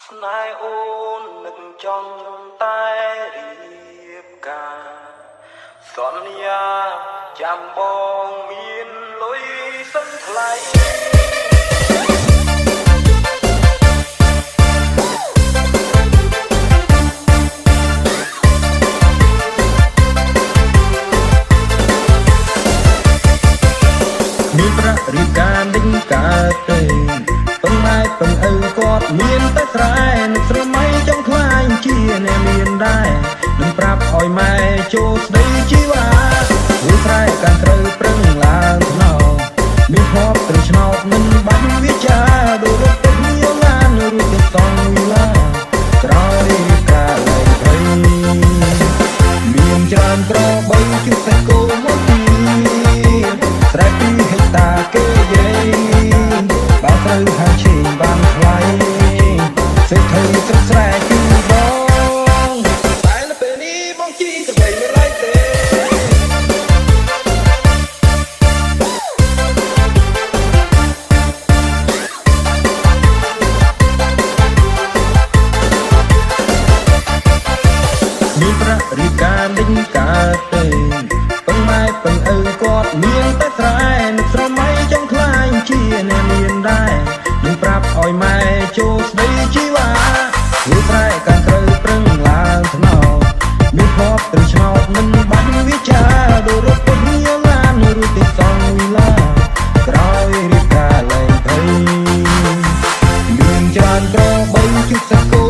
ស្នេហ៍អូននឹកចង់តែរៀបការសន្យាចាំបងមានលុយសឹងថ្លៃមានប្រាក់រៀបការដេញកើតទេពងម៉ែពងឪគាត់មានតែស្រែនឹកស្រមៃចង់ខ្លាញ់ជាអ្នកមានដែរនឹងប្រាប់ឲ្យម៉ែចូលស្ដីជីវ៉ាវាស្រែកាន់ត្រូវប្រឹងឡើងថ្នោមានភ័ព្វត្រឹងឆ្នោតមិនបាច់វិចាដូចរត់ទៅញៀងឡានរួចទៅសងវិឡាក្រោយការលែងភ័យមានច្រើនក្របីជុះតែគោមកទីស្រែពីហិចតាគេយាយបើត្រូវហាឈីបានថ្លៃសេដ្ឋីទឹកស្រែគឺបងតែនៅពេលនេះបងជីកបីមិនឡៃទេមានប្រាក់រៀបការដេញកើតទេពងម៉ែពងឪគាត់មានតែស្រែនឹកស្រមៃចង់ខ្លាញ់ជាអ្នកមានដែរនឹងប្រាប់ឲ្យម៉ែចូលស្ដីជីវ៉ាវាស្រែកាន់ត្រូវប្រឹងឡើងថ្នោមានភ័ព្វត្រឹងឆ្នោតមិនបាច់វិចាដូចរត់ទៅញៀងឡានរួចទៅសងវិឡាក្រោយរៀបការលែងភ័យមានច្រើនក្របីជុះសាគោ